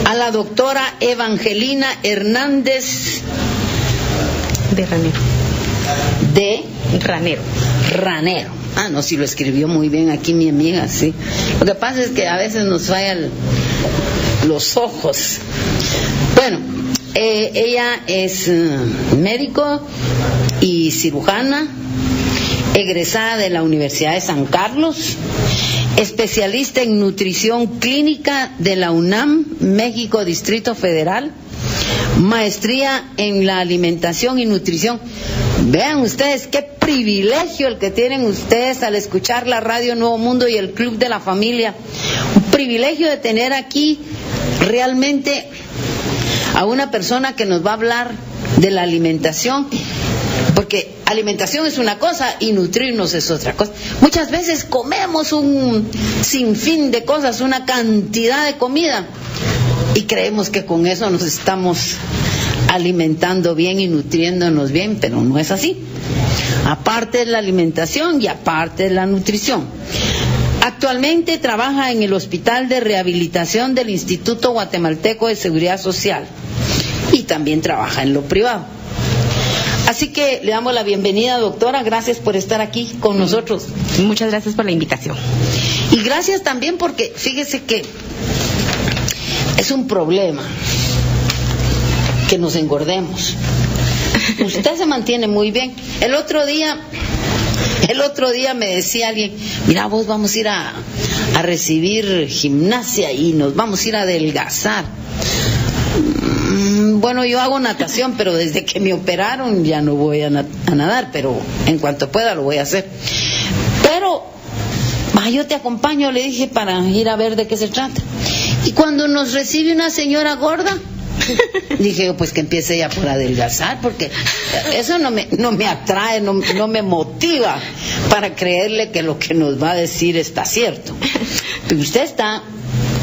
a la doctora Evangelina Hernández de Ranero. De Ranero. Ranero. Ah, no, sí lo escribió muy bien aquí mi amiga, sí. Lo que pasa es que a veces nos fallan los ojos. Bueno, ella es médico y cirujana, egresada de la Universidad de San Carlos, especialista en nutrición clínica de la UNAM, México, Distrito Federal, maestría en la alimentación y nutrición. Vean ustedes qué privilegio el que tienen ustedes al escuchar la Radio Nuevo Mundo y el Club de la Familia. Un privilegio de tener aquí realmente a una persona que nos va a hablar de la alimentación, porque alimentación es una cosa y nutrirnos es otra cosa. Muchas veces comemos un sinfín de cosas, una cantidad de comida, y creemos que con eso nos estamos alimentando bien y nutriéndonos bien, pero no es así. Aparte de la alimentación y aparte de la nutrición. Actualmente trabaja en el Hospital de Rehabilitación del Instituto Guatemalteco de Seguridad Social y también trabaja en lo privado. Así que le damos la bienvenida, doctora. Gracias por estar aquí con nosotros. Muchas gracias por la invitación. Y gracias también porque fíjese que es un problema que nos engordemos. Usted se mantiene muy bien. El otro día me decía alguien, mira, vos vamos a ir a recibir gimnasia y nos vamos a ir a adelgazar. Bueno, yo hago natación, pero desde que me operaron ya no voy a nadar, pero en cuanto pueda lo voy a hacer. Pero yo te acompaño, le dije, para ir a ver de qué se trata. Y cuando nos recibe una señora gorda, dije yo, pues que empiece ya por adelgazar, porque eso no me atrae, no me motiva para creerle que lo que nos va a decir está cierto. Pero usted está,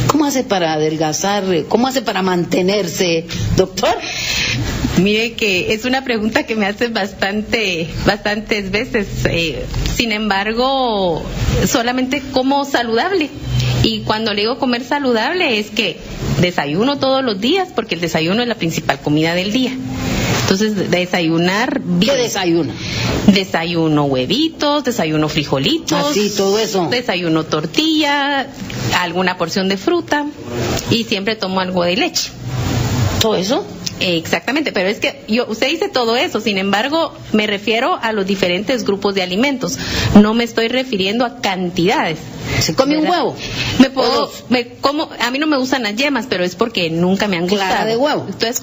¿cómo hace para adelgazar? ¿Cómo hace para mantenerse, doctor? Mire que es una pregunta que me hacen bastantes veces. Sin embargo, solamente como saludable. Y cuando le digo comer saludable es que desayuno todos los días, porque el desayuno es la principal comida del día. Entonces, desayunar bien. ¿Qué desayuna? Desayuno huevitos, desayuno frijolitos. Así, todo eso. Desayuno tortilla, alguna porción de fruta y siempre tomo algo de leche. ¿Todo eso? Exactamente, pero es que usted dice todo eso, sin embargo, me refiero a los diferentes grupos de alimentos. No me estoy refiriendo a cantidades. ¿Se come un huevo? A mí no me gustan las yemas, pero es porque nunca me han gustado. Clara de huevo. Entonces,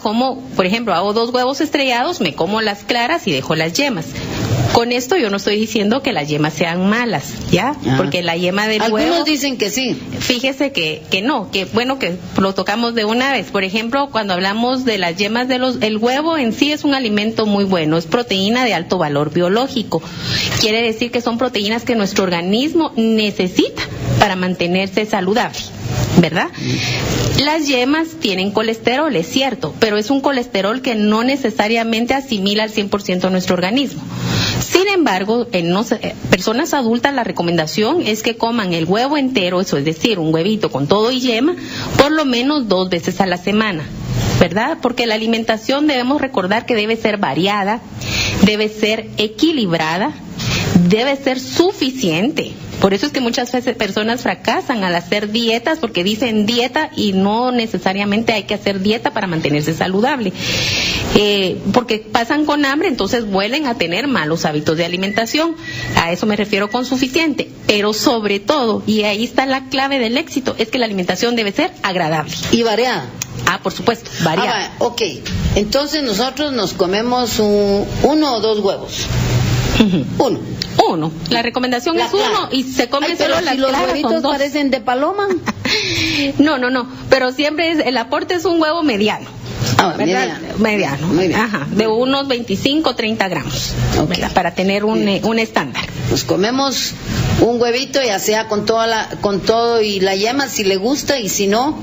por ejemplo, hago 2 huevos estrellados, me como las claras y dejo las yemas. Con esto yo no estoy diciendo que las yemas sean malas, ¿ya? Porque la yema del huevo... Algunos dicen que sí. Fíjese que no, que bueno que lo tocamos de una vez. Por ejemplo, cuando hablamos de las yemas el huevo en sí es un alimento muy bueno, es proteína de alto valor biológico. Quiere decir que son proteínas que nuestro organismo necesita para mantenerse saludable, ¿verdad? Las yemas tienen colesterol, es cierto, pero es un colesterol que no necesariamente asimila al 100% nuestro organismo. Sin embargo, en personas adultas la recomendación es que coman el huevo entero, eso es decir, un huevito con todo y yema, por lo menos 2 veces a la semana, ¿verdad? Porque la alimentación debemos recordar que debe ser variada, debe ser equilibrada, debe ser suficiente. Por eso es que muchas veces personas fracasan al hacer dietas, porque dicen dieta y no necesariamente hay que hacer dieta para mantenerse saludable. Porque pasan con hambre, entonces vuelven a tener malos hábitos de alimentación. A eso me refiero con suficiente. Pero sobre todo, y ahí está la clave del éxito, es que la alimentación debe ser agradable. ¿Y variada? Por supuesto, variada. Ok, entonces nosotros nos comemos 1 o 2 huevos. Uno. La recomendación es clara. 1 y se come solo la clara. ¿Los huevitos parecen de paloma? No, pero siempre el aporte es un huevo mediano. Mediano. Ajá, de unos 25 30 gramos, okay, para tener un estándar. Nos comemos un huevito, ya sea con todo y la yema, si le gusta, y si no,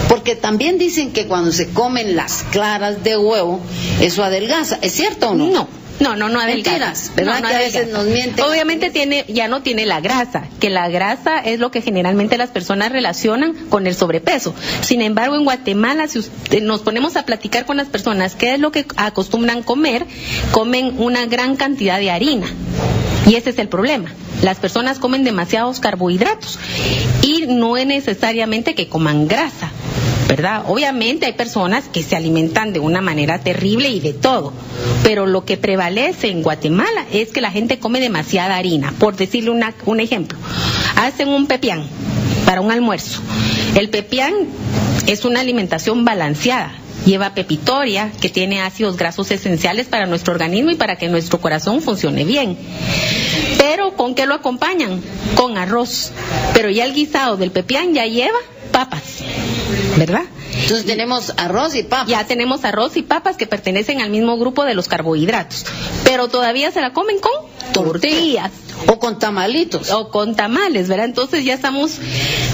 porque también dicen que cuando se comen las claras de huevo, eso adelgaza. ¿Es cierto o no? No adelgaza. Mentiras, ¿verdad? No que a veces nos mienten. Obviamente ya no tiene la grasa, que la grasa es lo que generalmente las personas relacionan con el sobrepeso. Sin embargo, en Guatemala, si nos ponemos a platicar con las personas qué es lo que acostumbran comer, comen una gran cantidad de harina. Y ese es el problema. Las personas comen demasiados carbohidratos y no es necesariamente que coman grasa, ¿verdad? Obviamente hay personas que se alimentan de una manera terrible y de todo, pero lo que prevalece en Guatemala es que la gente come demasiada harina. Por decirle un ejemplo, hacen un pepián para un almuerzo. El pepián es una alimentación balanceada. Lleva pepitoria, que tiene ácidos grasos esenciales para nuestro organismo y para que nuestro corazón funcione bien. Pero ¿con qué lo acompañan? Con arroz. Pero ya el guisado del pepián ya lleva papas, ¿verdad? Entonces tenemos arroz y papas. Ya tenemos arroz y papas que pertenecen al mismo grupo de los carbohidratos. Pero todavía se la comen con tortillas. O con tamalitos. O con tamales, ¿verdad? Entonces ya estamos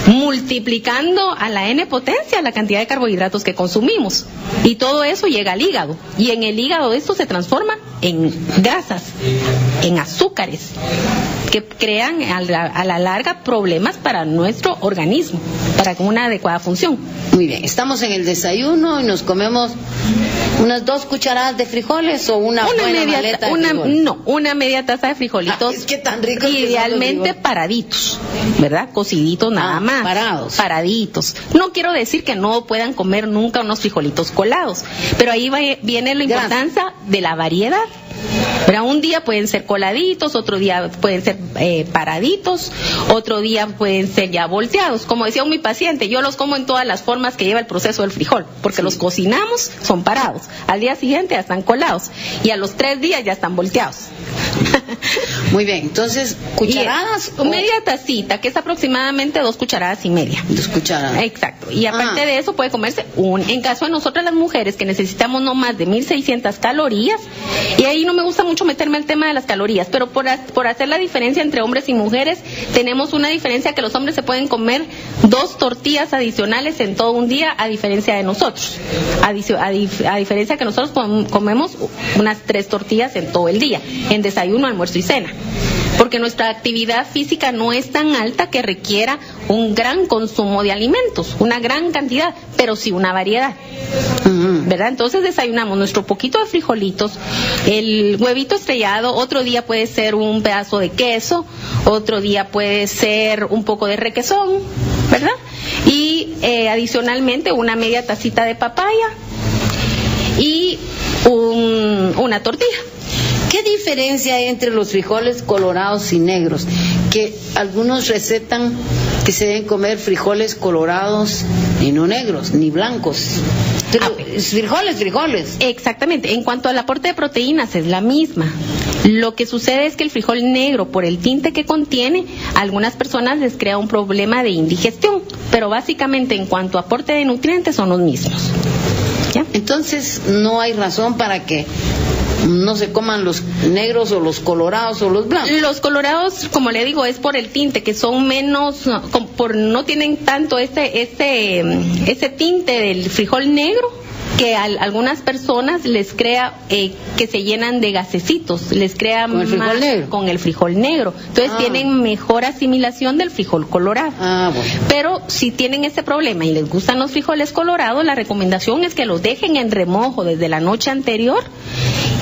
multiplicando a la N potencia la cantidad de carbohidratos que consumimos. Y todo eso llega al hígado. Y en el hígado esto se transforma en grasas, en azúcares, que crean a la larga problemas para nuestro organismo, para una adecuada función. Muy bien, estamos en el desayuno y nos comemos unas 2 cucharadas de frijoles o una buena maleta de frijoles. No, una media taza de frijolitos. Es que tan ricos. Idealmente paraditos, ¿verdad? Cociditos nada más. Paraditos. No quiero decir que no puedan comer nunca unos frijolitos colados, pero ahí viene la importancia de la variedad. Pero un día pueden ser coladitos, otro día pueden ser paraditos, otro día pueden ser ya volteados. Como decía mi paciente, yo los como en todas las formas que lleva el proceso del frijol, porque los cocinamos, son parados, al día siguiente ya están colados y a los 3 días ya están volteados. Muy bien, entonces, ¿cucharadas? Media tacita, que es aproximadamente 2 cucharadas y media. 2 cucharadas. Exacto, y aparte de eso puede comerse en caso de nosotras las mujeres que necesitamos no más de 1.600 calorías, y ahí no me gusta mucho meterme al tema de las calorías, pero por hacer la diferencia entre hombres y mujeres, tenemos una diferencia que los hombres se pueden comer 2 tortillas adicionales en todo un día, a diferencia de nosotros. A diferencia que nosotros comemos unas 3 tortillas en todo el día, en desayuno, almuerzo y cena. Porque nuestra actividad física no es tan alta que requiera un gran consumo de alimentos, una gran cantidad, pero sí una variedad, ¿verdad? Entonces desayunamos nuestro poquito de frijolitos, el huevito estrellado, otro día puede ser un pedazo de queso, otro día puede ser un poco de requesón, ¿verdad? Y adicionalmente una media tacita de papaya y una tortilla. ¿Qué diferencia hay entre los frijoles colorados y negros? Que algunos recetan que se deben comer frijoles colorados y no negros, ni blancos. Pero frijoles. Exactamente. En cuanto al aporte de proteínas, es la misma. Lo que sucede es que el frijol negro, por el tinte que contiene, a algunas personas les crea un problema de indigestión. Pero básicamente, en cuanto a aporte de nutrientes, son los mismos. ¿Ya? Entonces, no hay razón para que no se coman los negros o los colorados o los blancos. Los colorados, como le digo, es por el tinte, que son menos, no tienen tanto ese tinte del frijol negro, que a algunas personas les crea que se llenan de gasecitos, les crea ¿Con el frijol negro? Con el frijol negro. Entonces tienen mejor asimilación del frijol colorado. Bueno. Pero si tienen ese problema y les gustan los frijoles colorados, la recomendación es que los dejen en remojo desde la noche anterior.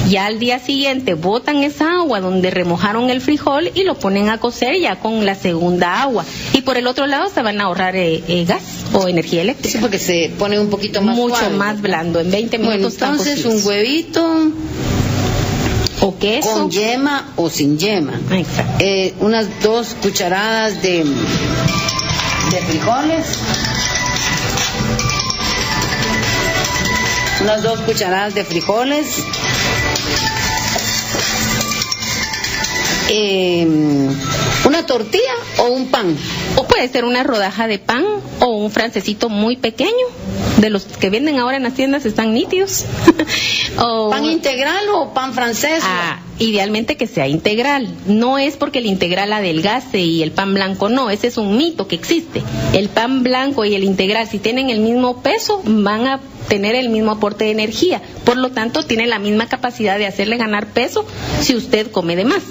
Ya al día siguiente botan esa agua donde remojaron el frijol y lo ponen a cocer ya con la segunda agua. Y por el otro lado se van a ahorrar gas o energía eléctrica. Sí, porque se pone un poquito más mucho suave, más blando. En 20 minutos entonces un huevito o queso con yema o sin yema. Exacto. Unas 2 cucharadas de frijoles. Unas 2 cucharadas de frijoles. Una tortilla o un pan. O puede ser una rodaja de pan o un francesito muy pequeño, de los que venden ahora en las tiendas, están nítidos. O, ¿pan integral o pan francés? Idealmente que sea integral. No es porque el integral adelgace y el pan blanco no, ese es un mito que existe. El pan blanco y el integral, si tienen el mismo peso, van a tener el mismo aporte de energía, por lo tanto tiene la misma capacidad de hacerle ganar peso si usted come de más.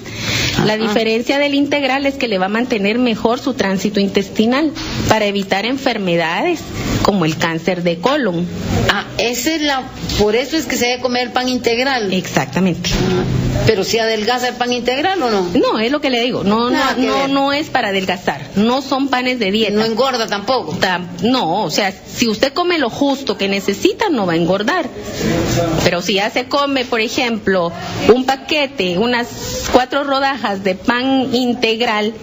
La diferencia del integral es que le va a mantener mejor su tránsito intestinal para evitar enfermedades como el cáncer de colon. Por eso es que se debe comer el pan integral. Exactamente. Pero si adelgaza el pan integral o no? No, es lo que le digo, no es para adelgazar, no son panes de dieta. No engorda tampoco. No, o sea, si usted come lo justo que necesita, no va a engordar. Pero si ya se come, por ejemplo, un paquete, unas 4 rodajas de pan integral,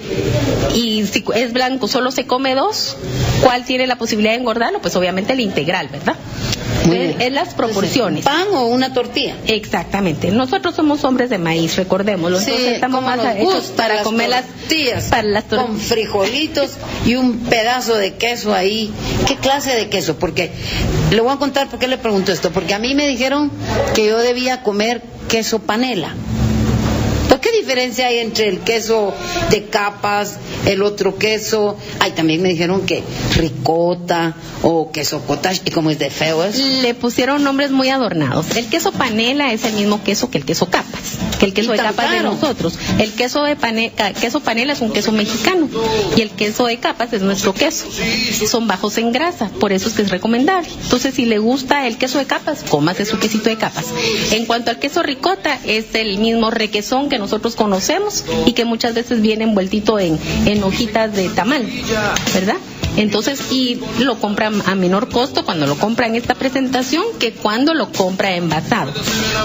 y si es blanco solo se come 2, ¿cuál tiene la posibilidad de engordarlo? Pues obviamente el integral, ¿verdad? Es las proporciones. ¿Pan o una tortilla? Exactamente. Nosotros somos hombres de maíz, recordémoslo. Sí, entonces estamos más hechos para comer las tortillas. Con frijolitos y un pedazo de queso ahí. ¿Qué clase de queso? Porque le voy a contar por qué le pregunto esto. Porque a mí me dijeron que yo debía comer queso panela. ¿Qué diferencia hay entre el queso de capas, el otro queso? También me dijeron que ricota o queso cottage, y como es de feo eso. Le pusieron nombres muy adornados. El queso panela es el mismo queso que el queso capas, que el queso de capas de nosotros. El queso panela es un queso mexicano y el queso de capas es nuestro queso. Son bajos en grasa, por eso es que es recomendable. Entonces, si le gusta el queso de capas, cómase su quesito de capas. En cuanto al queso ricota, es el mismo requesón que nosotros conocemos y que muchas veces viene envueltito en hojitas de tamal, ¿verdad? Entonces, y lo compran a menor costo cuando lo compra en esta presentación que cuando lo compra envasado.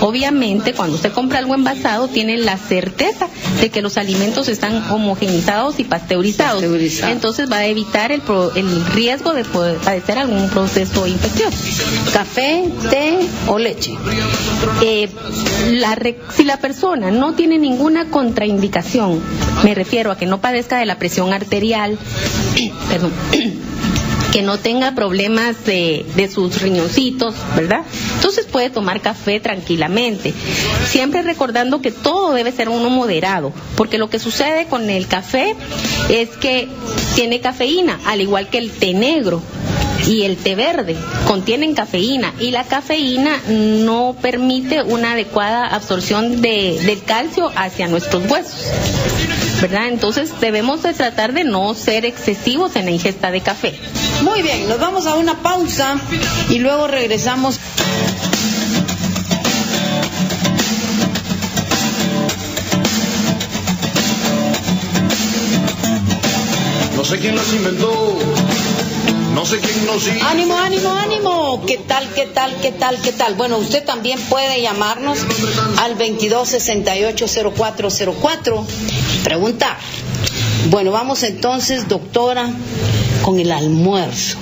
Obviamente, cuando usted compra algo envasado, tiene la certeza de que los alimentos están homogenizados y pasteurizados. Entonces, va a evitar el riesgo de poder padecer algún proceso infeccioso. ¿Café, té o leche? Si la persona no tiene ninguna contraindicación, me refiero a que no padezca de la presión arterial, perdón, que no tenga problemas de sus riñoncitos, ¿verdad? Entonces puede tomar café tranquilamente, siempre recordando que todo debe ser uno moderado, porque lo que sucede con el café es que tiene cafeína, al igual que el té negro y el té verde contienen cafeína, y la cafeína no permite una adecuada absorción del calcio hacia nuestros huesos, ¿verdad? Entonces debemos de tratar de no ser excesivos en la ingesta de café. Muy bien, nos vamos a una pausa y luego regresamos. No sé quién las inventó, no sé quién nos hizo. ¡Ánimo, ánimo, ánimo! ¿Qué tal, qué tal, qué tal, qué tal? Bueno, usted también puede llamarnos al 2268-0404, preguntar. Bueno, vamos entonces, doctora, con el almuerzo.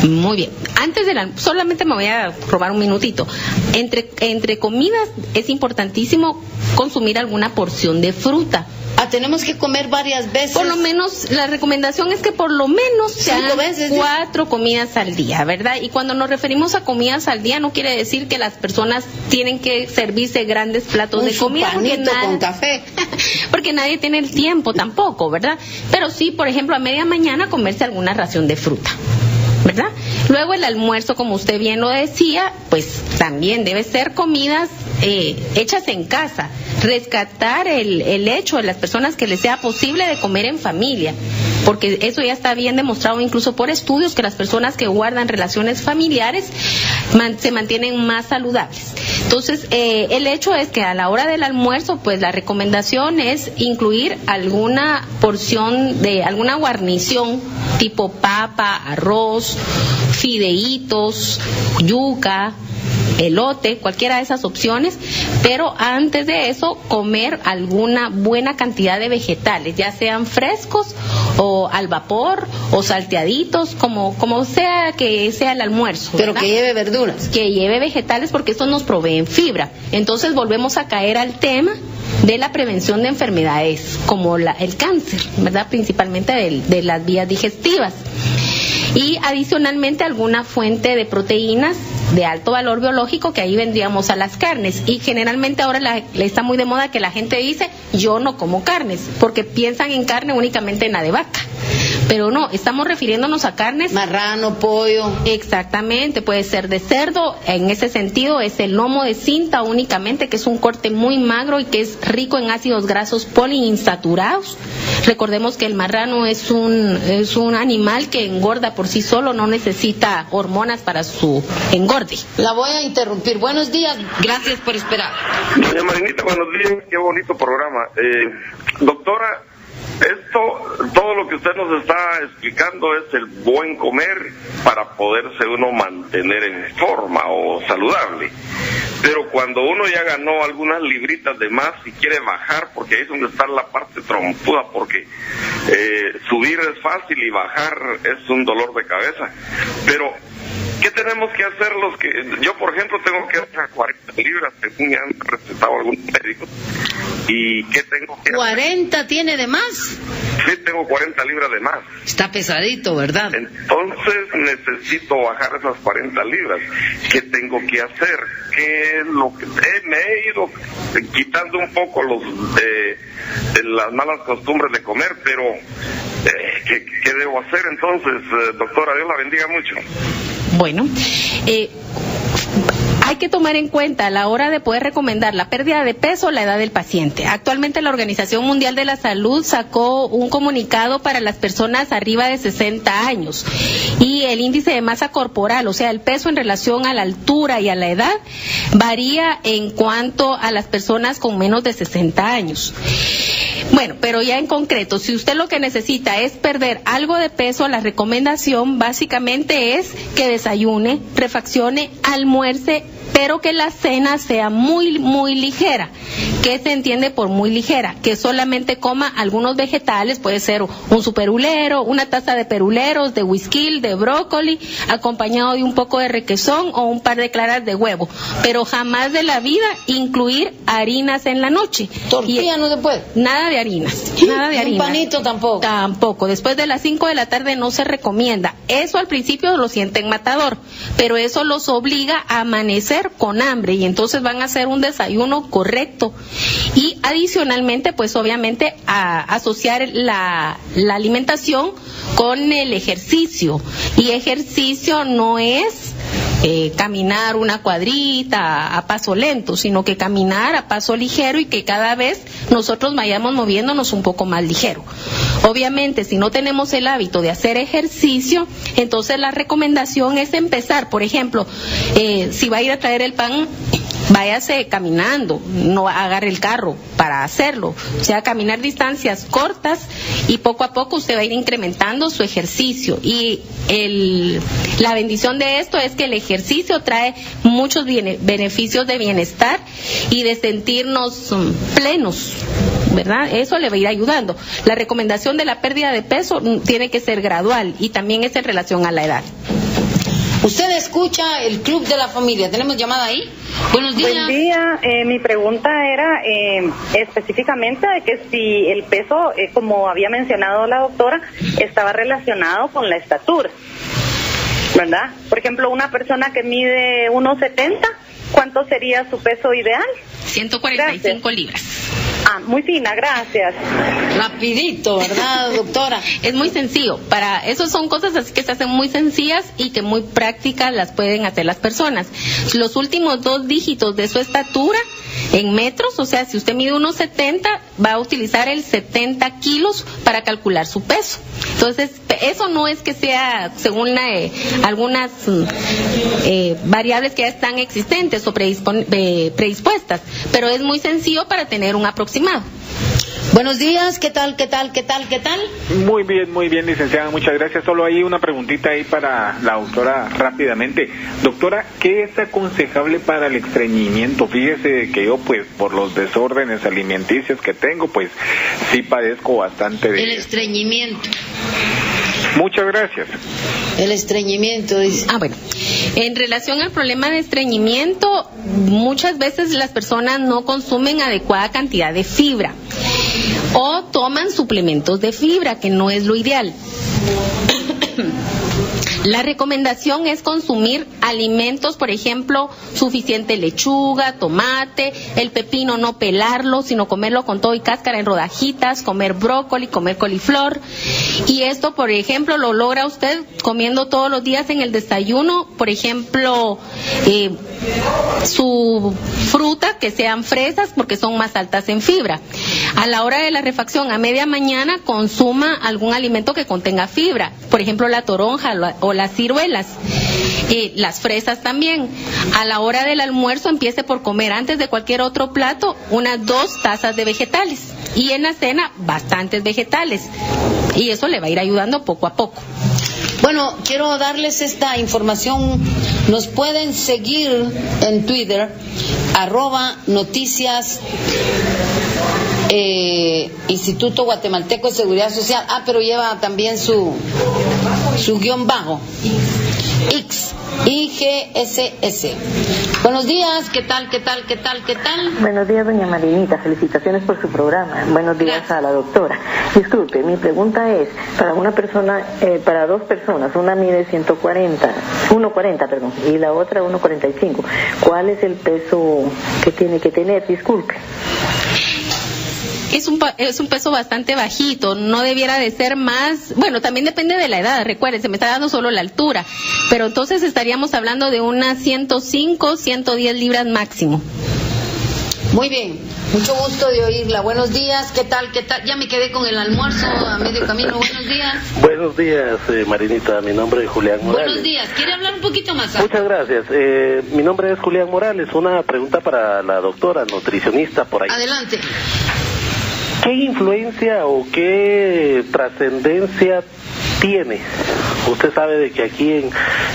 Muy bien. Antes del almuerzo, solamente me voy a robar un minutito. Entre comidas es importantísimo consumir alguna porción de fruta. Tenemos que comer varias veces. Por lo menos, la recomendación es que por lo menos se hagan 4 comidas al día, ¿verdad? Y cuando nos referimos a comidas al día, no quiere decir que las personas tienen que servirse grandes platos de comida. Con café. Porque nadie tiene el tiempo tampoco, ¿verdad? Pero sí, por ejemplo, a media mañana comerse alguna ración de fruta, ¿verdad? Luego el almuerzo, como usted bien lo decía, pues también debe ser comidas hechas en casa. Rescatar el hecho de las personas que les sea posible de comer en familia, porque eso ya está bien demostrado incluso por estudios, que las personas que guardan relaciones familiares se mantienen más saludables. Entonces, el hecho es que a la hora del almuerzo, pues la recomendación es incluir alguna porción de alguna guarnición tipo papa, arroz, fideitos, yuca, elote, cualquiera de esas opciones, pero antes de eso comer alguna buena cantidad de vegetales, ya sean frescos o al vapor o salteaditos, como sea que sea el almuerzo, pero ¿verdad? que lleve verduras, que lleve vegetales, porque estos nos proveen fibra. Entonces volvemos a caer al tema de la prevención de enfermedades como el cáncer, ¿verdad? Principalmente de las vías digestivas. Y adicionalmente alguna fuente de proteínas de alto valor biológico, que ahí vendríamos a las carnes. Y generalmente ahora está muy de moda que la gente dice, yo no como carnes, porque piensan en carne únicamente en la de vaca. Pero no, estamos refiriéndonos a carnes. Marrano, pollo. Exactamente, puede ser de cerdo, en ese sentido es el lomo de cinta únicamente, que es un corte muy magro y que es rico en ácidos grasos poliinsaturados. Recordemos que el marrano es un animal que engorda por sí solo, no necesita hormonas para su engorde. La voy a interrumpir. Buenos días, gracias por esperar. Doña Marinita, buenos días, qué bonito programa. Doctora, todo lo que usted nos está explicando es el buen comer para poderse uno mantener en forma o saludable. Pero cuando uno ya ganó algunas libritas de más y quiere bajar, porque ahí es donde está la parte trompuda, porque subir es fácil y bajar es un dolor de cabeza. Pero ¿qué tenemos que hacer los que... Yo, por ejemplo, tengo que hacer 40 libras, según me han recetado algunos médicos. ¿Y qué tengo que hacer? ¿40 tiene de más? Sí, tengo 40 libras de más. Está pesadito, ¿verdad? Entonces necesito bajar esas 40 libras. ¿Qué tengo que hacer? ¿Qué es lo que me he ido quitando un poco de las malas costumbres de comer, pero ¿qué debo hacer entonces, doctora? Dios la bendiga mucho. Bueno, hay que tomar en cuenta a la hora de poder recomendar la pérdida de peso la edad del paciente. Actualmente la Organización Mundial de la Salud sacó un comunicado para las personas arriba de 60 años y el índice de masa corporal, o sea, el peso en relación a la altura y a la edad, varía en cuanto a las personas con menos de 60 años. Bueno, pero ya en concreto, si usted lo que necesita es perder algo de peso, la recomendación básicamente es que desayune, refaccione, almuerce, pero que la cena sea muy, muy ligera. ¿Qué se entiende por muy ligera? Que solamente coma algunos vegetales, puede ser un superulero, una taza de peruleros, de whisky, de brócoli, acompañado de un poco de requesón o un par de claras de huevo. Pero jamás de la vida incluir harinas en la noche. ¿Tortilla no se puede? Nada de harinas. Nada de harinas. ¿Un panito tampoco? Tampoco. Después de las 5 de la tarde no se recomienda. Eso al principio lo sienten matador, pero eso los obliga a amanecer con hambre y entonces van a hacer un desayuno correcto. Y adicionalmente, pues obviamente a asociar la alimentación con el ejercicio. Y ejercicio no es caminar una cuadrita a paso lento, sino que caminar a paso ligero y que cada vez nosotros vayamos moviéndonos un poco más ligero. Obviamente, si no tenemos el hábito de hacer ejercicio, entonces la recomendación es empezar, por ejemplo, si va a ir a traer el pan, váyase caminando, no agarre el carro para hacerlo, o sea, caminar distancias cortas y poco a poco usted va a ir incrementando su ejercicio. Y la bendición de esto es que el ejercicio trae muchos beneficios de bienestar y de sentirnos plenos, ¿verdad? Eso le va a ir ayudando. La recomendación de la pérdida de peso tiene que ser gradual y también es en relación a la edad. Usted escucha el Club de la Familia. ¿Tenemos llamada ahí? Buenos días. Buen día. Mi pregunta era específicamente de que si el peso, como había mencionado la doctora, estaba relacionado con la estatura, ¿verdad? Por ejemplo, una persona que mide 1.70, ¿cuánto sería su peso ideal? 145 Gracias. libras. Ah, muy fina, gracias. Rapidito, ¿verdad, doctora? Es muy sencillo. Para eso son cosas así que se hacen muy sencillas y que muy prácticas las pueden hacer las personas. Los últimos 2 dígitos de su estatura en metros, o sea, si usted mide 1.70, va a utilizar el 70 kilos para calcular su peso. Entonces, eso no es que sea según algunas variables que ya están existentes o predispuestas, pero es muy sencillo para tener un aproximado. Buenos días, ¿qué tal? Muy bien, licenciada, muchas gracias. Solo hay una preguntita ahí para la doctora rápidamente. Doctora, ¿qué es aconsejable para el estreñimiento? Fíjese que yo, pues, por los desórdenes alimenticios que tengo, pues, sí padezco bastante de... El estreñimiento. Muchas gracias. El estreñimiento, dice. Bueno, en relación al problema de estreñimiento, muchas veces las personas no consumen adecuada cantidad de fibra o toman suplementos de fibra, que no es lo ideal. La recomendación es consumir alimentos, por ejemplo, suficiente lechuga, tomate, el pepino no pelarlo, sino comerlo con todo y cáscara en rodajitas, comer brócoli, comer coliflor. Y esto, por ejemplo, lo logra usted comiendo todos los días en el desayuno, por ejemplo, su fruta, que sean fresas, porque son más altas en fibra. A la hora de la refacción, a media mañana, consuma algún alimento que contenga fibra, por ejemplo, la toronja o las ciruelas, las fresas también. A la hora del almuerzo, empiece por comer antes de cualquier otro plato unas 2 tazas de vegetales, y en la cena bastantes vegetales, y eso le va a ir ayudando poco a poco. Bueno, quiero darles esta información. Nos pueden seguir en Twitter, @noticias Instituto Guatemalteco de Seguridad Social. Pero lleva también su guión bajo, IGSS. Buenos días, ¿qué tal? Buenos días, doña Marinita, felicitaciones por su programa. Buenos días. Gracias. A la doctora. Disculpe, mi pregunta es, para una persona, para 2 personas, una mide 140 y la otra 145, ¿cuál es el peso que tiene que tener? Disculpe. Es un peso bastante bajito, no debiera de ser más, bueno, también depende de la edad, recuerden, se me está dando solo la altura, pero entonces estaríamos hablando de unas 105, 110 libras máximo. Muy bien, mucho gusto de oírla. Buenos días, ¿qué tal? Ya me quedé con el almuerzo a medio camino. Buenos días. Buenos días, Marinita, mi nombre es Julián Morales. Buenos días, ¿quiere hablar un poquito más? Muchas gracias. Mi nombre es Julián Morales, una pregunta para la doctora nutricionista por ahí. Adelante. ¿Qué influencia o qué trascendencia tiene? Usted sabe de que aquí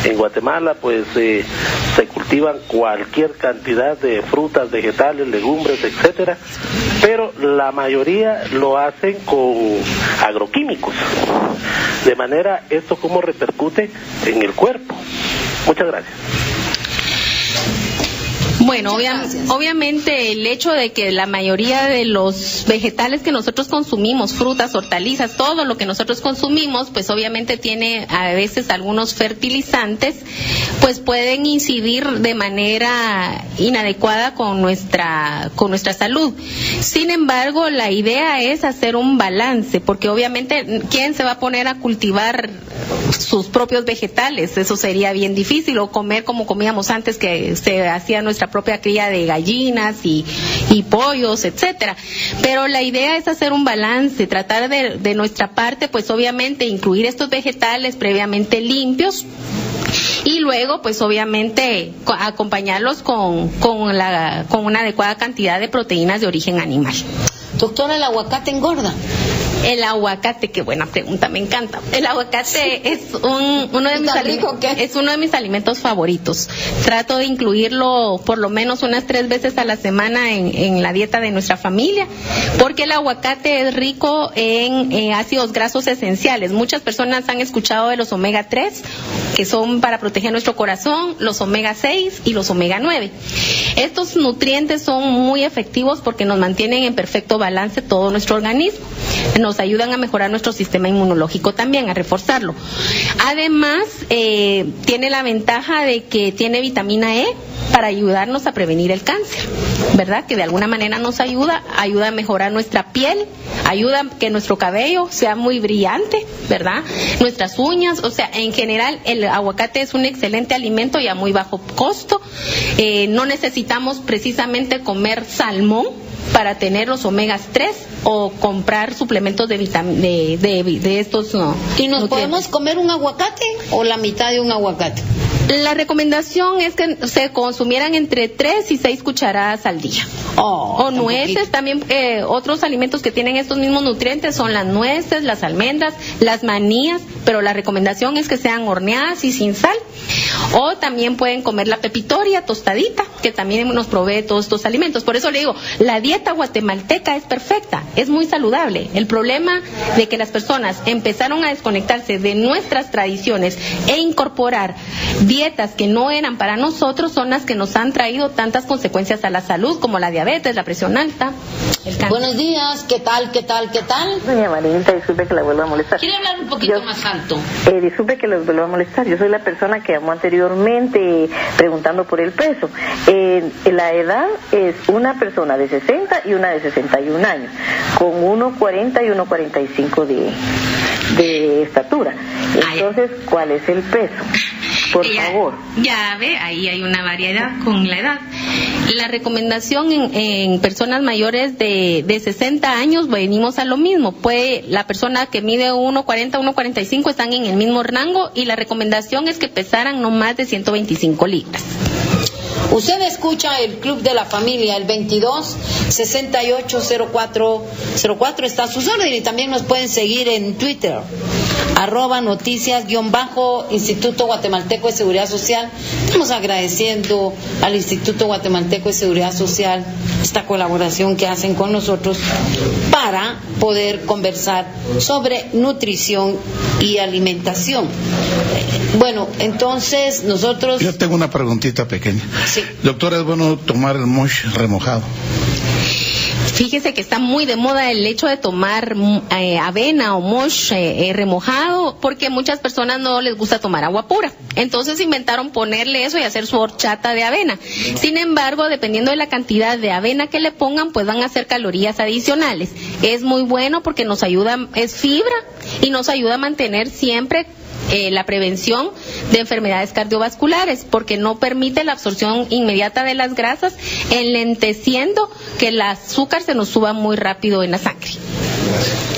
en Guatemala pues se cultivan cualquier cantidad de frutas, vegetales, legumbres, etcétera, pero la mayoría lo hacen con agroquímicos. De manera, ¿esto cómo repercute en el cuerpo? Muchas gracias. Bueno, obviamente el hecho de que la mayoría de los vegetales que nosotros consumimos, frutas, hortalizas, todo lo que nosotros consumimos, pues obviamente tiene a veces algunos fertilizantes, pues pueden incidir de manera inadecuada con nuestra salud. Sin embargo, la idea es hacer un balance, porque obviamente, ¿quién se va a poner a cultivar sus propios vegetales? Eso sería bien difícil, o comer como comíamos antes, que se hacía nuestra propia cría de gallinas y pollos, etcétera. Pero la idea es hacer un balance, tratar de nuestra parte, pues obviamente incluir estos vegetales previamente limpios, y luego pues obviamente acompañarlos con una adecuada cantidad de proteínas de origen animal. Doctora, ¿el aguacate engorda? El aguacate, qué buena pregunta, me encanta. El aguacate es uno de mis alimentos favoritos. Trato de incluirlo por lo menos unas 3 veces a la semana en la dieta de nuestra familia, porque el aguacate es rico en ácidos grasos esenciales. Muchas personas han escuchado de los omega 3, que son para proteger nuestro corazón, los omega 6 y los omega 9. Estos nutrientes son muy efectivos porque nos mantienen en perfecto balance todo nuestro organismo. Nos ayudan a mejorar nuestro sistema inmunológico también, a reforzarlo. Además, tiene la ventaja de que tiene vitamina E para ayudarnos a prevenir el cáncer, ¿verdad? Que de alguna manera nos ayuda a mejorar nuestra piel, ayuda a que nuestro cabello sea muy brillante, ¿verdad? Nuestras uñas, o sea, en general el aguacate es un excelente alimento y a muy bajo costo. No necesitamos precisamente comer salmón para tener los omegas 3 o comprar suplementos de estos ¿Y nos podemos comer un aguacate o la mitad de un aguacate? La recomendación es que se consumieran entre 3 y 6 cucharadas al día. O nueces, también otros alimentos que tienen estos mismos nutrientes son las nueces, las almendras, las manías, pero la recomendación es que sean horneadas y sin sal. O también pueden comer la pepitoria tostadita, que también nos provee todos estos alimentos. Por eso le digo, la dieta guatemalteca es perfecta, es muy saludable. El problema de que las personas empezaron a desconectarse de nuestras tradiciones e incorporar dietas que no eran para nosotros son las que nos han traído tantas consecuencias a la salud, como la diabetes, la presión alta, el cáncer. Buenos días, ¿qué tal? Doña Marinita, disculpe que la vuelva a molestar. ¿Quiere hablar un poquito más alto? Disculpe que los vuelva a molestar. Yo soy la persona que llamó anteriormente preguntando por el peso. La edad es una persona de 60 y una de 61 años, con 1,40 y 1,45 de estatura. Entonces, ¿cuál es el peso? Por favor. Ya ve, ahí hay una variedad con la edad. La recomendación en personas mayores de 60 años, venimos a lo mismo. La persona que mide 1,40, 1,45 están en el mismo rango, y la recomendación es que pesaran no más de 125 libras. Usted escucha el Club de la Familia, el 22-680404, está a sus órdenes, y también nos pueden seguir en Twitter, @noticias_Instituto Guatemalteco de Seguridad Social. Estamos agradeciendo al Instituto Guatemalteco de Seguridad Social esta colaboración que hacen con nosotros para poder conversar sobre nutrición y alimentación. Bueno, entonces nosotros... Yo tengo una preguntita pequeña. Sí. Doctora, ¿es bueno tomar el mosh remojado? Fíjese que está muy de moda el hecho de tomar avena o mosh remojado, porque a muchas personas no les gusta tomar agua pura. Entonces inventaron ponerle eso y hacer su horchata de avena. Sin embargo, dependiendo de la cantidad de avena que le pongan, pues van a hacer calorías adicionales. Es muy bueno porque nos ayuda, es fibra, y nos ayuda a mantener siempre la prevención de enfermedades cardiovasculares, porque no permite la absorción inmediata de las grasas, enlenteciendo que el azúcar se nos suba muy rápido en la sangre.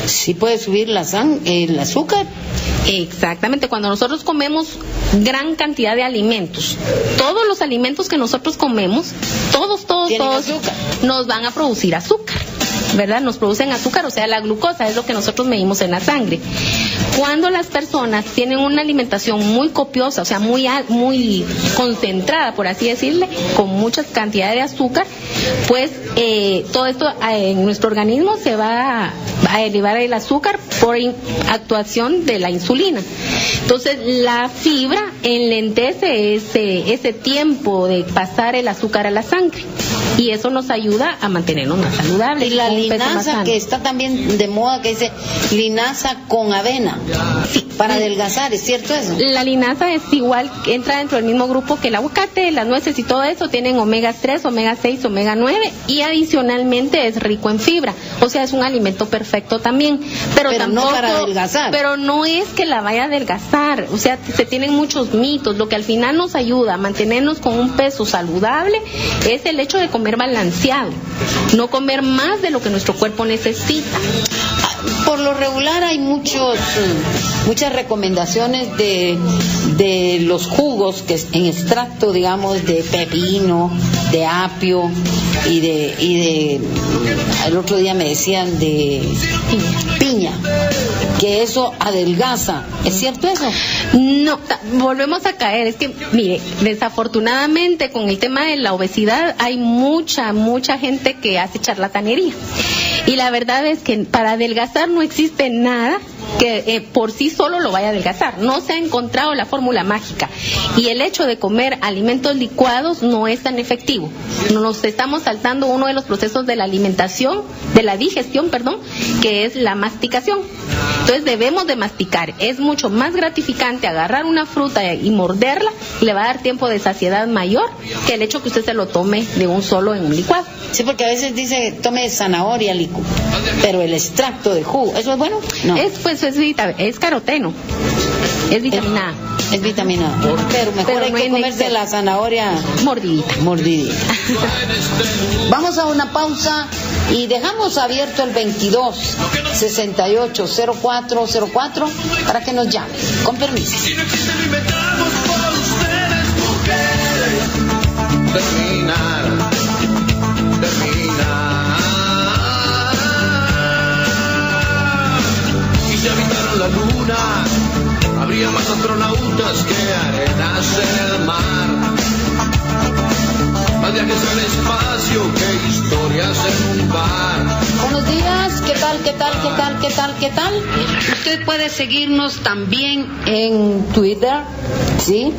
Sí puede subir el azúcar. Exactamente, cuando nosotros comemos gran cantidad de alimentos, todos los alimentos que nosotros comemos, todos nos van a producir azúcar, ¿verdad? Nos producen azúcar, o sea, la glucosa es lo que nosotros medimos en la sangre. Cuando las personas tienen una alimentación muy copiosa, o sea, muy concentrada, por así decirle, con mucha cantidad de azúcar, pues todo esto en nuestro organismo se va a elevar el azúcar por actuación de la insulina. Entonces, la fibra enlentece ese tiempo de pasar el azúcar a la sangre, y eso nos ayuda a mantenernos más saludables. Y la linaza, que está también de moda, que dice linaza con avena, sí, para adelgazar, ¿es cierto eso? La linaza es igual, entra dentro del mismo grupo que el aguacate, las nueces y todo eso, tienen omega 3, omega 6, omega 9, y adicionalmente es rico en fibra, o sea, es un alimento perfecto también, pero tampoco, no para adelgazar. Pero no es que la vaya a adelgazar, o sea, se tienen muchos mitos. Lo que al final nos ayuda a mantenernos con un peso saludable es el hecho de comer balanceado, no comer más de lo que nuestro cuerpo necesita. Por lo regular hay muchas recomendaciones de los jugos que en extracto, digamos, de pepino, de apio y de el otro día me decían de piña, que eso adelgaza. ¿Es cierto eso? No, volvemos a caer. Es que, mire, desafortunadamente con el tema de la obesidad hay mucha gente que hace charlatanería. Y la verdad es que para adelgazar no existe nada que por sí solo lo vaya a adelgazar. No se ha encontrado la fórmula mágica. Y el hecho de comer alimentos licuados no es tan efectivo. Nos estamos saltando uno de los procesos de la alimentación, de la digestión, que es la masticación. Entonces debemos de masticar. Es mucho más gratificante agarrar una fruta y morderla, y le va a dar tiempo de saciedad mayor que el hecho que usted se lo tome de un solo en un licuado. Sí, porque a veces dice tome zanahoria licuado, pero el extracto de jugo, ¿eso es bueno? No. Es caroteno, es vitamina A. Es vitamina A, pero mejor hay que comerse la zanahoria mordidita. Vamos a una pausa y dejamos abierto el 22-680404 para que nos llamen. Con permiso. Si no existe, lo inventamos por ustedes. viajes al espacio que historias en un bar. Buenos días, ¿qué tal? Usted puede seguirnos también en Twitter, ¿sí?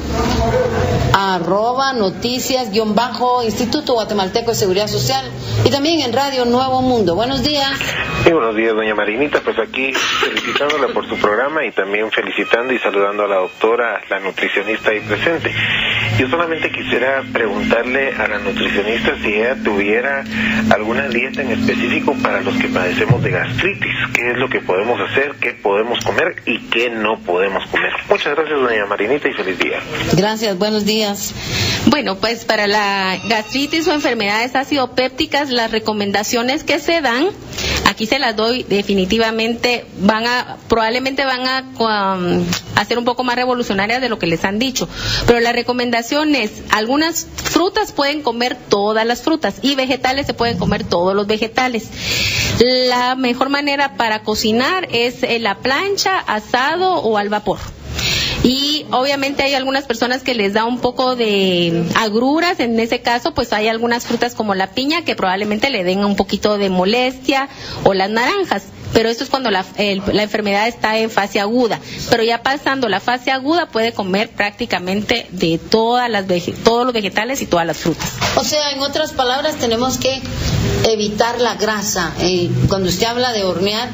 @noticias_Instituto Guatemalteco de Seguridad Social, y también en Radio Nuevo Mundo. Buenos días. Sí, buenos días, doña Marinita. Pues aquí felicitándola por su programa y también felicitando y saludando a la doctora, la nutricionista ahí presente. Yo solamente quisiera preguntarle a la nutricionista si ella tuviera alguna dieta en específico para los que padecemos de gastritis. ¿Qué es lo que podemos hacer, qué podemos comer y qué no podemos comer? Muchas gracias, doña Marinita, y feliz día. Gracias, buenos días. Bueno, pues para la gastritis o enfermedades ácido-pépticas, las recomendaciones que se dan, aquí se las doy, definitivamente probablemente van a ser un poco más revolucionarias de lo que les han dicho, pero la recomendación es, algunas frutas pueden comer todas las frutas y vegetales se pueden comer todos los vegetales. La mejor manera para cocinar es en la plancha, asado o al vapor. Y obviamente hay algunas personas que les da un poco de agruras, en ese caso pues hay algunas frutas como la piña que probablemente le den un poquito de molestia, o las naranjas, pero esto es cuando la enfermedad está en fase aguda, pero ya pasando la fase aguda puede comer prácticamente de todos los vegetales y todas las frutas. O sea, en otras palabras, tenemos que evitar la grasa. Cuando usted habla de hornear,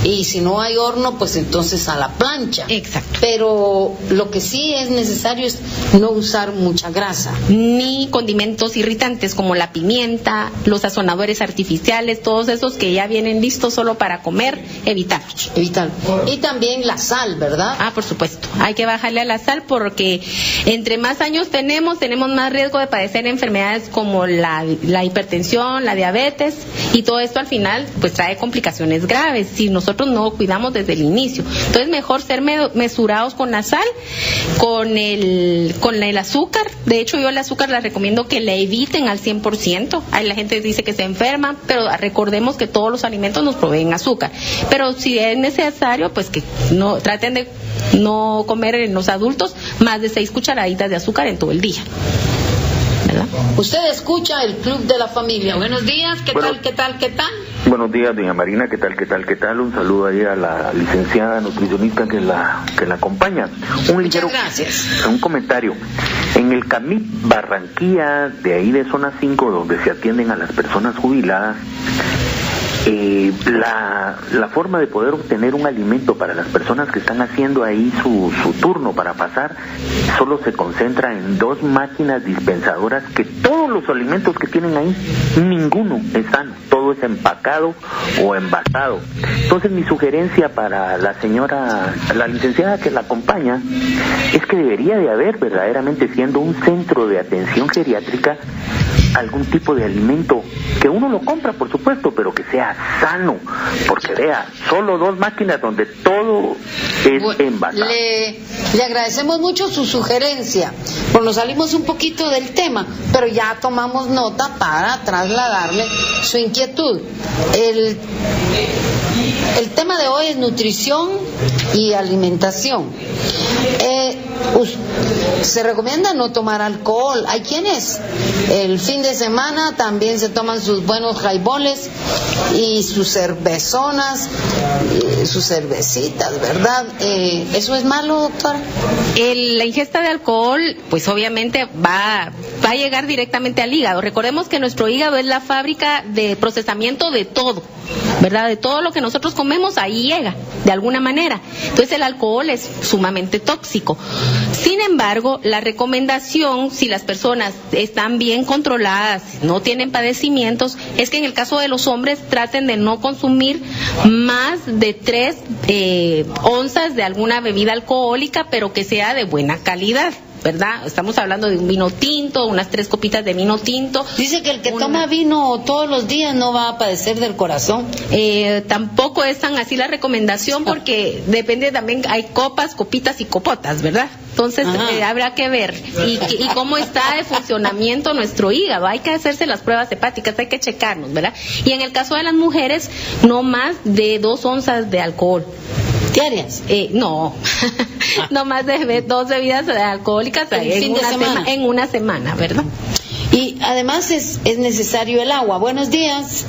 y si no hay horno, pues entonces a la plancha. Exacto. Pero lo que sí es necesario es no usar mucha grasa. Ni condimentos irritantes como la pimienta, los sazonadores artificiales, todos esos que ya vienen listos solo para comer, evitarlos. Y también la sal, ¿verdad? Ah, por supuesto. Hay que bajarle a la sal porque entre más años tenemos más riesgo de padecer enfermedades como la hipertensión, la diabetes, y todo esto al final pues trae complicaciones graves si nosotros no cuidamos desde el inicio. Entonces mejor ser mesurados con la sal, con el azúcar. De hecho yo el azúcar les recomiendo que la eviten al 100%. Ahí la gente dice que se enferma, pero recordemos que todos los alimentos nos proveen azúcar. Pero si es necesario, pues que no traten de no comer en los adultos más de 6 cucharaditas de azúcar en todo el día. ¿Verdad? Usted escucha el Club de la Familia. Buenos días, ¿qué tal? Buenos días, doña Marina, ¿qué tal? Un saludo ahí a la licenciada nutricionista que la acompaña. Muchas gracias. Un comentario. En el CAMIP Barranquilla, de ahí de zona 5, donde se atienden a las personas jubiladas, la forma de poder obtener un alimento para las personas que están haciendo ahí su turno para pasar solo se concentra en 2 máquinas dispensadoras, que todos los alimentos que tienen ahí, ninguno es sano, todo es empacado o envasado. Entonces mi sugerencia para la licenciada que la acompaña, es que debería de haber verdaderamente, siendo un centro de atención geriátrica, algún tipo de alimento que uno lo compra, por supuesto, pero que sea sano, porque vea, solo 2 máquinas donde todo es envasado. Le agradecemos mucho su sugerencia, porque nos salimos un poquito del tema, pero ya tomamos nota para trasladarle su inquietud. El tema de hoy es nutrición y alimentación. Se recomienda no tomar alcohol. Hay quienes el fin de semana también se toman sus buenos highballs y sus cervezonas, sus cervecitas, ¿verdad? ¿Eso es malo, doctora? La ingesta de alcohol, pues obviamente va a llegar directamente al hígado. Recordemos que nuestro hígado es la fábrica de procesamiento de todo, ¿verdad? De todo lo que nosotros comemos, ahí llega, de alguna manera. Entonces el alcohol es sumamente tóxico. Sin embargo, la recomendación, si las personas están bien controladas, no tienen padecimientos, es que en el caso de los hombres traten de no consumir más de 3 onzas de alguna bebida alcohólica, pero que sea de buena calidad, ¿verdad? Estamos hablando de un vino tinto, unas 3 copitas de vino tinto. Dice que el que toma vino todos los días no va a padecer del corazón. Tampoco es tan así la recomendación, porque depende también, hay copitas y copotas, ¿verdad? Entonces habrá que ver y cómo está de funcionamiento nuestro hígado. Hay que hacerse las pruebas hepáticas, hay que checarnos, ¿verdad? Y en el caso de las mujeres, no más de 2 onzas de alcohol diarias. No más de 2 bebidas alcohólicas en una semana, ¿verdad? Y además es necesario el agua. Buenos días.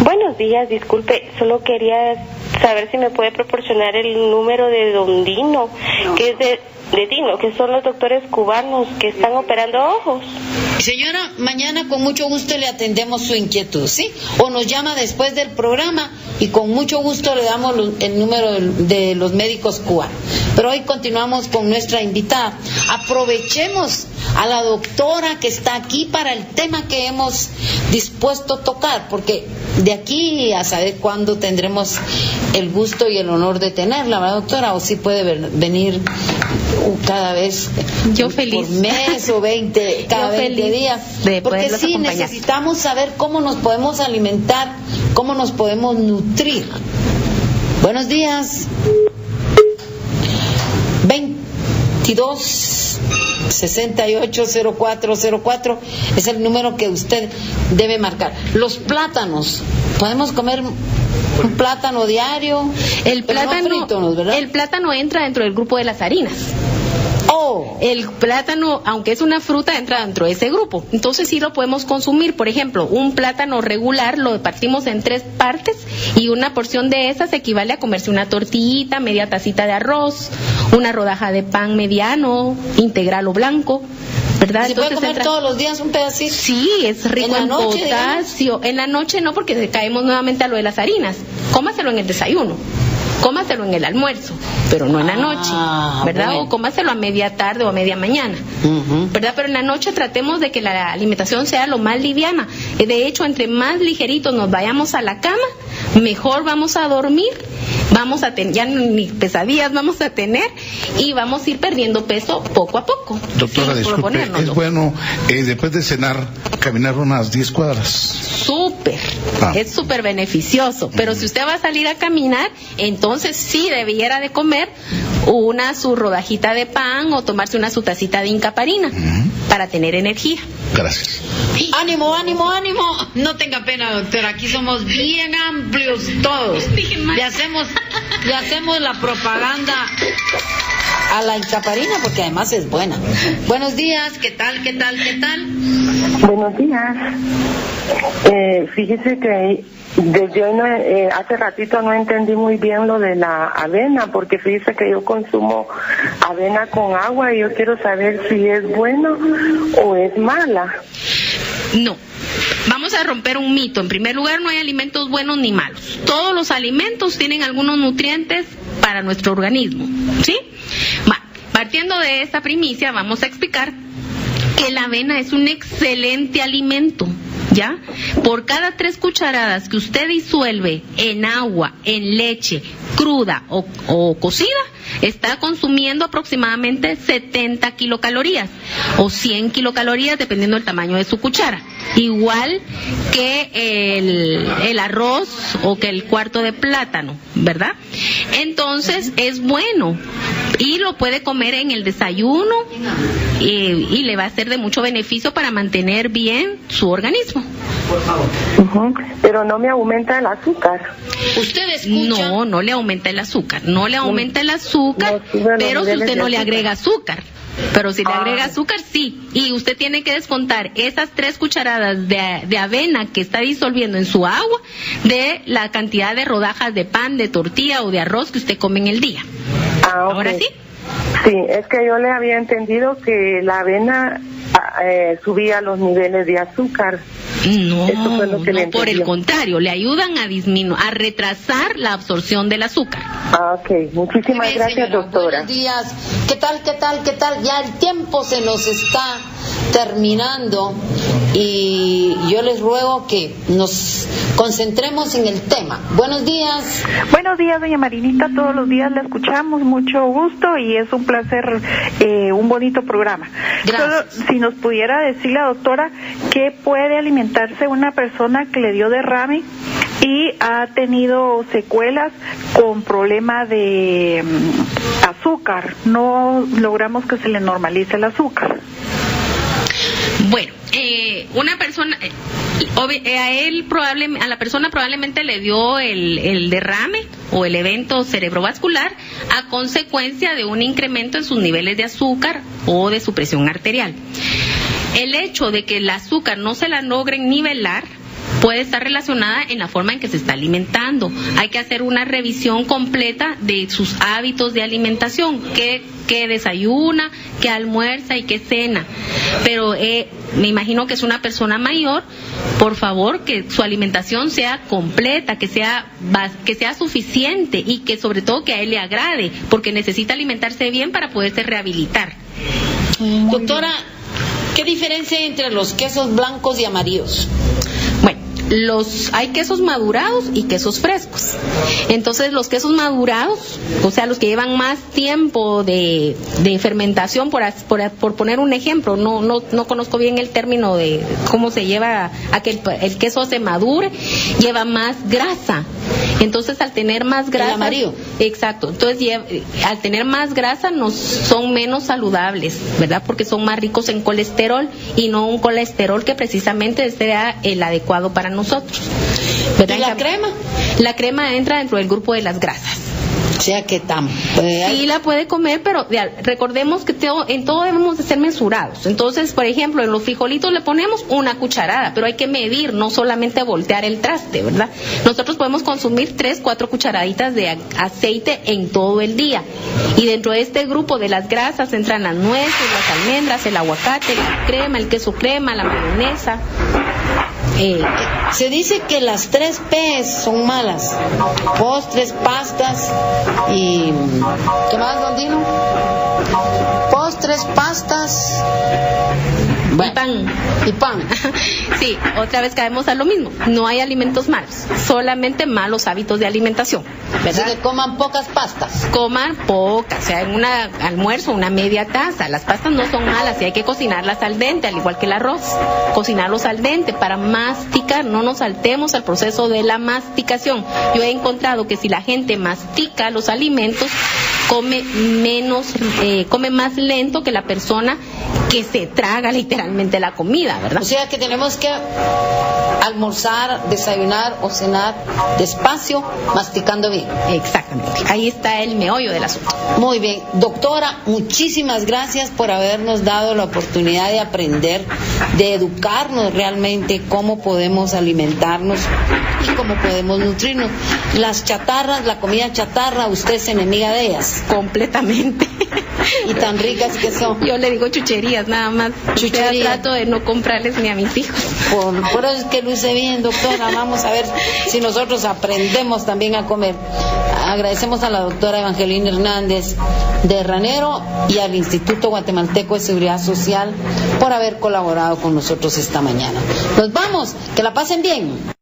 Buenos días, disculpe, solo quería saber si me puede proporcionar el número de don Dino, que es de Dino, que son los doctores cubanos que están operando ojos. Señora, mañana con mucho gusto le atendemos su inquietud, ¿sí? O nos llama después del programa y con mucho gusto le damos el número de los médicos cubanos. Pero hoy continuamos con nuestra invitada. Aprovechemos a la doctora que está aquí para el tema que hemos dispuesto a tocar, porque de aquí a saber cuándo tendremos el gusto y el honor de tenerla, ¿verdad, doctora? O si puede venir cada vez, yo feliz, por mes o 20, cada 20 días, porque sí necesitamos saber cómo nos podemos alimentar, cómo nos podemos nutrir. Buenos días. 22-680404 es el número que usted debe marcar. Los plátanos, podemos comer un plátano diario. El plátano entra dentro del grupo de las harinas. El plátano, aunque es una fruta, entra dentro de ese grupo. Entonces sí lo podemos consumir. Por ejemplo, un plátano regular lo partimos en 3 partes y una porción de esas equivale a comerse una tortillita, media tacita de arroz, una rodaja de pan mediano, integral o blanco, ¿verdad? ¿Se puede comer todos los días un pedacito? Sí, es rico en potasio. En la noche no, porque caemos nuevamente a lo de las harinas. Cómaselo en el desayuno. Cómaselo en el almuerzo, pero no en la noche, ¿verdad? Bueno. O cómaselo a media tarde o a media mañana, ¿verdad? Pero en la noche tratemos de que la alimentación sea lo más liviana. De hecho, entre más ligeritos nos vayamos a la cama, mejor vamos a dormir, vamos a tener, ya ni pesadillas vamos a tener y vamos a ir perdiendo peso poco a poco. Doctora, disculpe, es bueno después de cenar caminar unas 10 cuadras. Súper, es súper beneficioso, pero si usted va a salir a caminar, entonces sí debiera de comer su rodajita de pan o tomarse su tacita de incaparina para tener energía. Gracias. Ánimo, ánimo, ánimo. No tenga pena, doctora. Aquí somos bien amplios todos. Le hacemos la propaganda a la incaparina porque además es buena. Buenos días. ¿Qué tal? ¿Qué tal? ¿Qué tal? Buenos días. Fíjese que desde hoy hace ratito no entendí muy bien lo de la avena, porque fíjese que yo consumo avena con agua y yo quiero saber si es buena o es mala. No. Vamos a romper un mito. En primer lugar, no hay alimentos buenos ni malos. Todos los alimentos tienen algunos nutrientes para nuestro organismo, ¿sí? Partiendo de esta primicia, vamos a explicar que la avena es un excelente alimento, ¿ya? Por cada 3 cucharadas que usted disuelve en agua, en leche, cruda o cocida, está consumiendo aproximadamente 70 kilocalorías o 100 kilocalorías dependiendo del tamaño de su cuchara. Igual que el arroz o que el cuarto de plátano, ¿verdad? Entonces es bueno y lo puede comer en el desayuno y le va a ser de mucho beneficio para mantener bien su organismo. Pero no me aumenta el azúcar. ¿Usted escucha? No le aumenta el azúcar. No le aumenta el azúcar, pero si usted no le agrega azúcar. Pero si le agrega azúcar, sí. Y usted tiene que descontar esas 3 cucharadas de avena que está disolviendo en su agua de la cantidad de rodajas de pan, de tortilla o de arroz que usted come en el día. ¿Ahora sí? Sí, es que yo le había entendido que la avena subía los niveles de azúcar. No, por el contrario, le ayudan a retrasar la absorción del azúcar. Ok, muchísimas gracias, señora. Doctora. Buenos días. ¿Qué tal, qué tal, qué tal? Ya el tiempo se nos está terminando y yo les ruego que nos concentremos en el tema. Buenos días. Buenos días, doña Marinita. Todos los días la escuchamos, mucho gusto y es un placer, un bonito programa. Gracias. Solo, si nos pudiera decir la doctora qué puede alimentarse una persona que le dio derrame y ha tenido secuelas con problema de azúcar. No logramos que se le normalice el azúcar. Bueno, una persona, a la persona probablemente le dio el derrame o el evento cerebrovascular a consecuencia de un incremento en sus niveles de azúcar o de su presión arterial. El hecho de que el azúcar no se la logren nivelar puede estar relacionada en la forma en que se está alimentando. Hay que hacer una revisión completa de sus hábitos de alimentación, qué desayuna, qué almuerza y qué cena. Pero me imagino que es una persona mayor, por favor, que su alimentación sea completa, que sea suficiente y que sobre todo que a él le agrade, porque necesita alimentarse bien para poderse rehabilitar. Doctora, ¿qué diferencia hay entre los quesos blancos y amarillos? Hay quesos madurados y quesos frescos. Entonces los quesos madurados, o sea, los que llevan más tiempo de fermentación, por poner un ejemplo, no conozco bien el término de cómo se lleva a que el queso se madure, lleva más grasa. Entonces al tener más grasa, el amarillo. Exacto. Entonces al tener más grasa son menos saludables, ¿verdad? Porque son más ricos en colesterol y no un colesterol que precisamente sea el adecuado para nosotros, ¿verdad? ¿Y la crema? La crema entra dentro del grupo de las grasas. O sea que sí la puede comer, pero recordemos que en todo debemos de ser mensurados. Entonces, por ejemplo, en los frijolitos le ponemos una cucharada, pero hay que medir, no solamente voltear el traste, ¿verdad? Nosotros podemos consumir 3-4 cucharaditas de aceite en todo el día. Y dentro de este grupo de las grasas entran las nueces, las almendras, el aguacate, la crema, el queso crema, la mayonesa. Se dice que las 3 P's son malas: postres, pastas y... ¿qué más, don Dino? Postres, pastas... Y pan. Sí, otra vez caemos a lo mismo. No hay alimentos malos, solamente malos hábitos de alimentación, ¿verdad? Así que coman pocas pastas. Coman pocas, o sea, en un almuerzo, una media taza. Las pastas no son malas y hay que cocinarlas al dente, al igual que el arroz. Cocinarlos al dente para masticar, no nos saltemos al proceso de la masticación. Yo he encontrado que si la gente mastica los alimentos, come más lento que la persona que se traga literalmente la comida, ¿verdad? O sea que tenemos que almorzar, desayunar o cenar despacio, masticando bien. Exactamente, ahí está el meollo del asunto. Muy bien, doctora, muchísimas gracias por habernos dado la oportunidad de aprender, de educarnos realmente cómo podemos alimentarnos y cómo podemos nutrirnos. Las chatarras, la comida chatarra, usted es enemiga de ellas. Completamente. Y tan ricas que son. Yo le digo chucherías nada más. Chucherías. Trato de no comprarles ni a mis hijos. Por eso es que lo hice bien, doctora. Vamos a ver si nosotros aprendemos también a comer. Agradecemos a la doctora Evangelina Hernández de Ranero y al Instituto Guatemalteco de Seguridad Social por haber colaborado con nosotros esta mañana. Nos vamos, que la pasen bien.